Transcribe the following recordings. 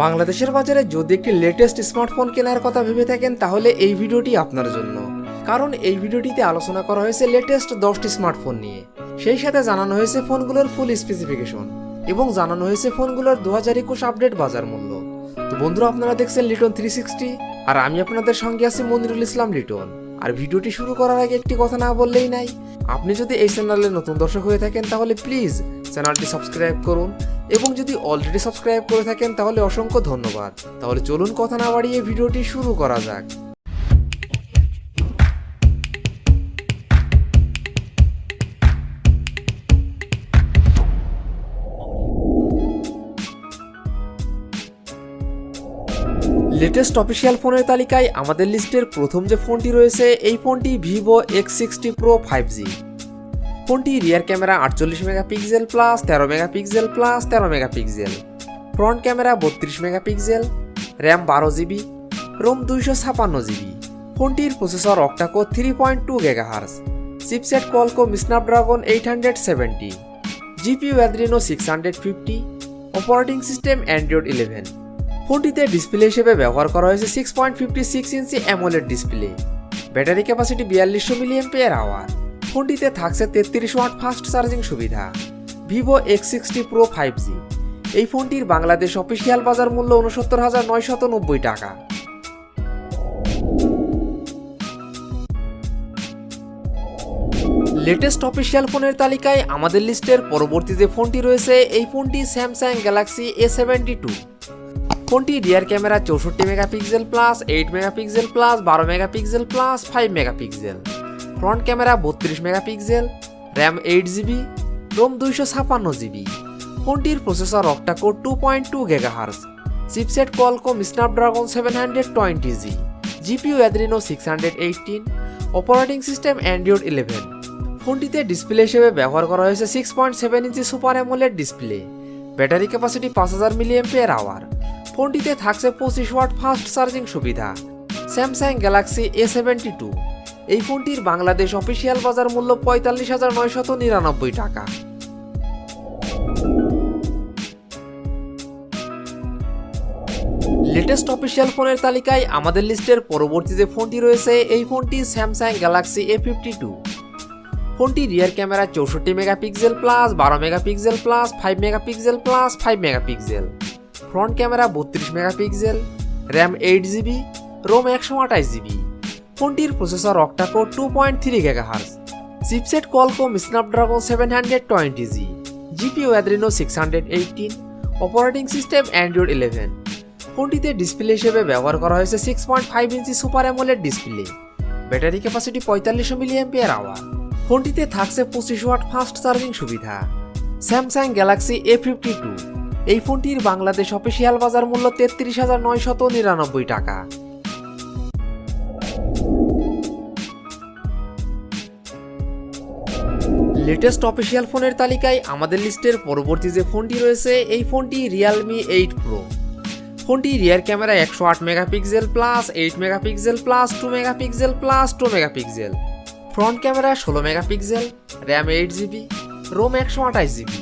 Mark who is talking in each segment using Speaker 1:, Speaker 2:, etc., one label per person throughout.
Speaker 1: বাংলাদেশের বাজারে যদি একটি লেটেস্ট স্মার্টফোন কেনার কথা ভেবে থাকেন তাহলে এই ভিডিওটি আপনার জন্য। কারণ এই ভিডিওটিতে আলোচনা করা হয়েছে লেটেস্ট 10টি স্মার্টফোন নিয়ে, সেই সাথে জানানো হয়েছে ফোনগুলোর ফুল স্পেসিফিকেশন এবং জানানো হয়েছে ফোনগুলোর 2021 আপডেট বাজার মূল্য। তো বন্ধুরা, আপনারা দেখছেন লিটন 360 আর আমি আপনাদের সঙ্গে আছি মনিরুল ইসলাম লিটন। আর ভিডিওটি শুরু করার আগে একটি কথা না বললেই নাই, আপনি যদি এই চ্যানেলে নতুন দর্শক হয়ে থাকেন তাহলে প্লিজ চ্যানেলটি সাবস্ক্রাইব করুন এবং যদি অলরেডি সাবস্ক্রাইব করে থাকেন তাহলে অসংখ্য ধন্যবাদ। তাহলে চলুন কথা না বাড়িয়ে ভিডিওটি শুরু করা যাক। লেটেস্ট অফিসিয়াল ফোনের তালিকায় আমাদের লিস্টের প্রথম যে ফোনটি রয়েছে এই ফোনটি ভিভো X60 Pro 5G। ফোনটি rear camera 48 megapixel plus 13 megapixel plus 13 megapixel, front camera 32 megapixel, RAM 12GB, ROM 256GB। ফোনটির processor octacore 3.2 GHz, chipset Qualcomm Snapdragon 870, GPU Adreno 650, operating system Android 11। ফোনটিতে ডিসপ্লে হিসেবে ব্যবহার করা হয়েছে 6.56 inch AMOLED display, battery capacity 4200 mAh। ফোনটিতে থাকছে 33 watt fast charging সুবিধা। Vivo X60 Pro 5G এই ফোনটির বাংলাদেশ অফিসিয়াল বাজার মূল্য 69,990 টাকা। লেটেস্ট অফিসিয়াল ফোনের তালিকায় আমাদের লিস্টের পরবর্তী যে ফোনটি রয়েছে এই ফোনটি স্যামসাং গ্যালাক্সি A72। ফোনটি rear camera 64 megapixel plus 8 megapixel plus 12 megapixel plus 5 megapixel, front camera 32 megapixel, RAM 8GB, ROM 256GB। ফোনটির processor octacore 2.2 GHz, chipset Qualcomm Snapdragon 720G, GPU Adreno 618, operating system Android 11। ফোনটিতে display হিসেবে ব্যবহার করা হয়েছে 6.7 inch super AMOLED display, battery capacity 5000 mAh। ফোনটিতে থাকছে 25 watt fast charging সুবিধা। Samsung Galaxy A72 এই ফোনটির বাংলাদেশ অফিসিয়াল বাজার মূল্য 45,999 টাকা। লেটেস্ট অফিসিয়াল ফোনের তালিকায় আমাদের লিস্টের পরবর্তী যে ফোনটি রয়েছে এই ফোনটি স্যামসাং গ্যালাক্সি A52। ফোনটি rear camera 64 megapixel plus 12 megapixel plus 5 megapixel plus 5 megapixel, front camera 32 megapixel, RAM 8GB, ROM 128GB। ফোনটির processor octa-core 2.3 GHz, chipset Qualcomm Snapdragon 720G, GPU Adreno 618, operating system Android 11। ফোনটিতে display হিসেবে ব্যবহার করা হয়েছে 6.5 inch super AMOLED display, battery capacity 4500 mAh। ফোনটিতে থাকছে 25 watt fast charging সুবিধা। Samsung Galaxy A52 এই ফোনটির বাংলাদেশ অফিসিয়াল বাজার মূল্য 33,999 টাকা। লেটেস্ট অফিসিয়াল ফোনের তালিকায় আমাদের লিস্টের পরবর্তী যে ফোনটি রয়েছে এই ফোনটি রিয়েলমি 8 Pro। ফোনটি rear camera 108 megapixel plus 8 megapixel plus 2 megapixel plus 2 megapixel, front camera 16 megapixel, RAM 8GB, ROM 128GB।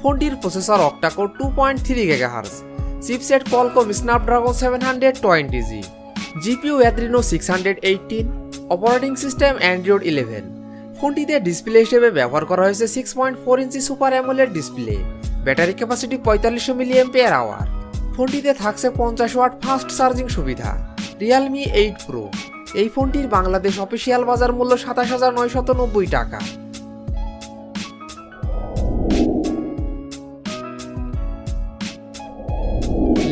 Speaker 1: ফোনটির processor octa-core 2.3 GHz, chipset Qualcomm Snapdragon 720G, GPU Adreno 618, operating system Android 11। ফোনটিতে ডিসপ্লে হিসেবে ব্যবহার করা হয়েছে 6.4 inch super AMOLED display, battery capacity 4500 mAh। ফোনটিতে থাকছে 50 watt fast charging সুবিধা। Realme 8 Pro এই ফোনটির বাংলাদেশ অফিসিয়াল বাজার মূল্য 27,990 টাকা।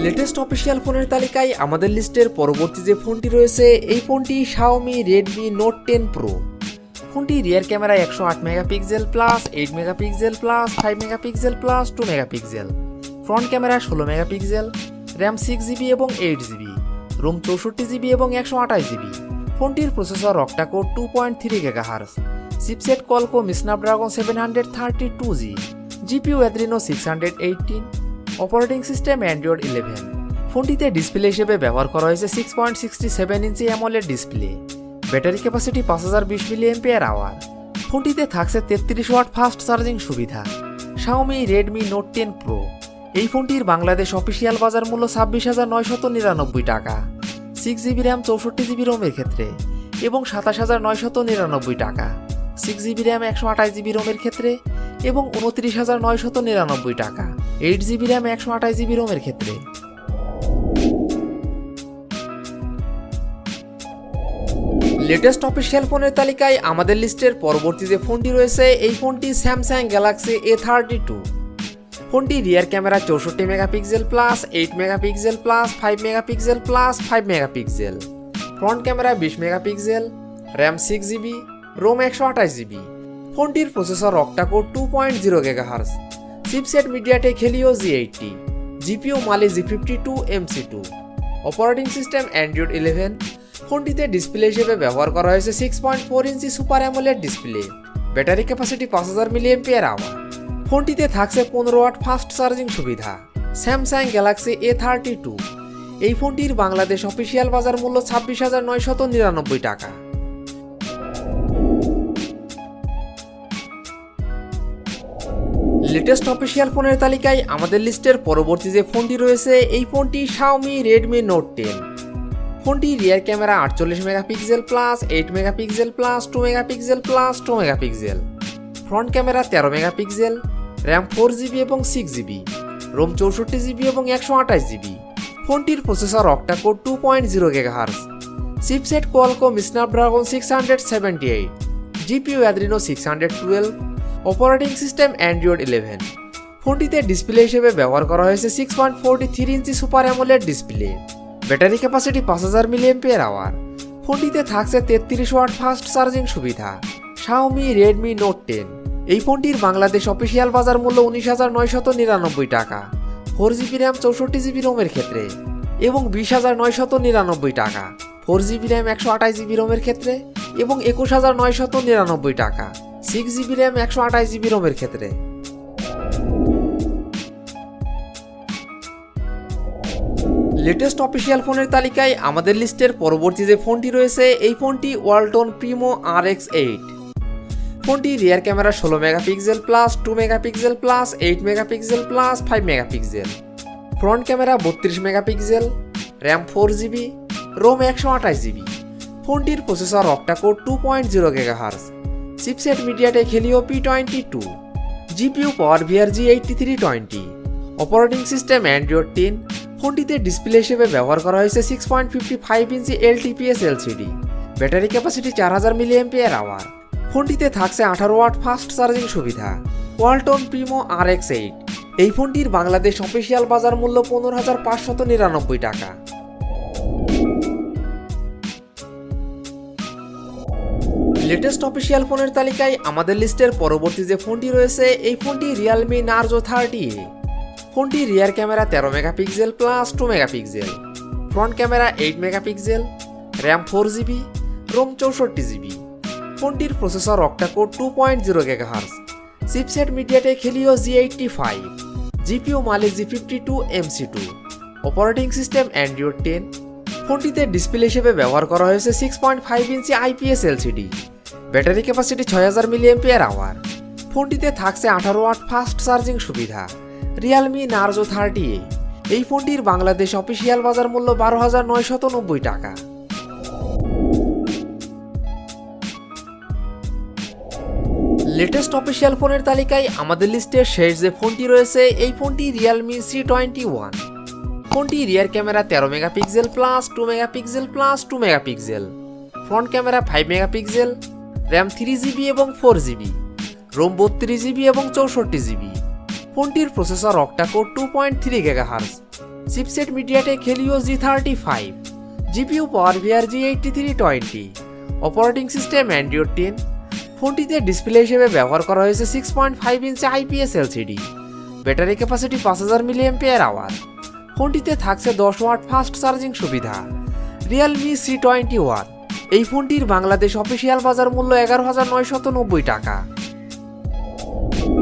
Speaker 1: লেটেস্ট অফিসিয়াল ফোনের তালিকায় আমাদের লিস্টের পরবর্তী যে ফোনটি রয়েছে এই ফোনটি Xiaomi Redmi Note 10 Pro। ফোনটি rear camera 108 megapixel plus 8 megapixel plus 5 megapixel plus 2 megapixel, front camera 16 megapixel, RAM 6GB এবং 8GB, রোম 64GB এবং 128GB। ফোনটির processor octa-core 2.3 GHz, chipset Qualcomm Snapdragon 732G, GPU Adreno 618, operating system Android 11। ফোনটিতে display হিসেবে ব্যবহার করা হয়েছে 6.67 inch AMOLED display, battery capacity 5020 mAh। ফোনটিতে থাকছে 33 ওয়াট ফাস্ট চার্জিং সুবিধা। Xiaomi Redmi Note 10 Pro এই ফোনটির বাংলাদেশ অফিসিয়াল বাজার মূল্য 26,999 টাকা, 6GB র্যাম 64GB রোমের ক্ষেত্রে এবং 27,999 টাকা, 6GB র্যাম 128GB রোমের ক্ষেত্রে এবং 29,999 টাকা, 8GB র্যাম 128GB রোমের ক্ষেত্রে। লেটেস্ট অফিসিয়াল ফোনের তালিকায় আমাদের লিস্টের পরবর্তী যে ফোনটি রয়েছে এই ফোনটি স্যামসাং গ্যালাক্সি A32। ফোনটি rear camera 64 megapixel plus 8 megapixel plus 5 megapixel plus 5 megapixel, front camera 20 megapixel, RAM 6GB, ROM 128GB। ফোনটির processor octa-core 2.0 GHz, chipset MediaTek Helio G80, GPU Mali G52 MC2, operating system Android 11। ফোনটিতে display হিসেবে ব্যবহার করা হয়েছে 6.4 inch super AMOLED display, battery capacity 5000 mAh। ফোনটিতে থাকছে 15 watt fast charging সুবিধা। Samsung Galaxy A32। এই ফোনটির বাংলাদেশ অফিসিয়াল বাজার মূল্য 26,999 টাকা। লেটেস্ট অফিসিয়াল ফোনের তালিকায় আমাদের লিস্টের পরবর্তী যে ফোনটি রয়েছে এই ফোনটি Xiaomi Redmi Note 10। ফোনটি rear camera 48 megapixel plus 8 megapixel plus 2 megapixel plus 2 megapixel, front camera 13 megapixel, RAM 4GB এবং 6GB, রোম 64GB এবং 128GB। ফোনটির processor octa-core 2.0 GHz, chipset Qualcomm Snapdragon 678, GPU Adreno 612, operating system Android 11। ফোনটিতে display হিসেবে ব্যবহার করা হয়েছে 6.43 inch super AMOLED display, battery capacity 5000 mAh। ফোনটিতে থাকছে 33 ওয়াট ফাস্ট চার্জিং সুবিধা। Xiaomi Redmi Note 10। এই ফোনটির বাংলাদেশ অফিসিয়াল বাজার মূল্য 19,999 টাকা, 4GB র্যাম 64GB রোমের ক্ষেত্রে এবং 20,999 টাকা, 4GB র্যাম 128GB রোমের ক্ষেত্রে এবং 21,999 টাকা, 6GB র্যাম 128GB রোমের ক্ষেত্রে। লেটেস্ট অফিসিয়াল ফোনের তালিকায় আমাদের লিস্টের পরবর্তী যে ফোনটি রয়েছে এই ফোনটি ওয়ালটন প্রিমো RX8। ফোনটি rear camera 16 megapixel plus 2 megapixel plus 8 megapixel plus 5 megapixel, front camera 32 megapixel, RAM 4GB, ROM 128GB। ফোনটির processor octa-core 2.0 GHz, chipset MediaTek Helio P22, GPU PowerVR G8320, operating system Android 10। ফোনটিতে display হিসেবে ব্যবহার করা হয়েছে 6.55 inch LTPS LCD, battery capacity 4000 mAh। ফোনটিতে থাকছে 18 watt fast charging সুবিধা। Walton Primo RX8। এই ফোনটির বাংলাদেশ অফিসিয়াল বাজার মূল্য 15,599 টাকা। লেটেস্ট অফিসিয়াল ফোনের তালিকায় আমাদের লিস্টের পরবর্তী যে ফোনটি রয়েছে এই ফোনটি Realme Narzo 30A। ফোনটি rear camera 13 megapixel plus 2 megapixel, front camera 8 megapixel, RAM 4GB, ROM 64GB। ফোনটির processor octa-core 2.0 GHz, chipset MediaTek Helio G85, GPU Mali G52 MC2, operating system Android 10। ফোনটিতে ডিসপ্লে হিসেবে ব্যবহার করা হয়েছে 6.5 inch IPS LCD, battery capacity 6000 mAh। ফোনটিতে থাকছে 18 watt fast charging সুবিধা। Realme Narzo 30A। এই ফোনটির বাংলাদেশ অফিসিয়াল বাজার মূল্য 12,990 টাকা। লেটেস্ট অফিসিয়াল ফোনের তালিকায় আমাদের লিস্টের শেষ যে ফোনটি রয়েছে এই ফোনটি Realme C21। ফোনটি rear camera 13 megapixel plus 2 megapixel plus 2 megapixel, front camera 5 megapixel, RAM 3GB এবং 4GB, রোম 32GB এবং 64GB। ফোনটির processor octa-core 2.3 GHz, chipset MediaTek Helio G35, GPU PowerVR G8320, operating system Android 10। ফোনটিতে display হিসেবে ব্যবহার করা হয়েছে 6.5 inch IPS LCD, battery capacity 5000 mAh। ফোনটিতে থাকছে 10 ওয়াট ফাস্ট চার্জিং সুবিধা। Realme C21। এই ফোনটির বাংলাদেশ অফিসিয়াল বাজার মূল্য 11,990 টাকা।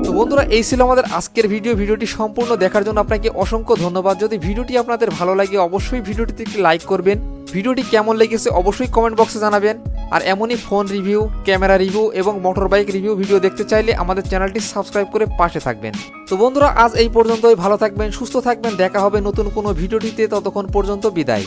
Speaker 1: তো বন্ধুরা এই ছিল আমাদের আজকের ভিডিওটি সম্পূর্ণ দেখার জন্য আপনাকে অসংখ্য ধন্যবাদ। যদি ভিডিওটি আপনাদের ভালো লাগে অবশ্যই ভিডিওটিতে একটি লাইক করবেন। ভিডিওটি কেমন লেগেছে অবশ্যই কমেন্ট বক্সে জানাবেন। আর এমনই ফোন রিভিউ, ক্যামেরা রিভিউ এবং মোটর বাইক রিভিউ ভিডিও দেখতে চাইলে আমাদের চ্যানেলটি সাবস্ক্রাইব করে পাশে থাকবেন। তো বন্ধুরা, আজ এই পর্যন্তই। ভালো থাকবেন, সুস্থ থাকবেন। দেখা হবে নতুন কোনো ভিডিওটিতে। ততক্ষণ পর্যন্ত বিদায়।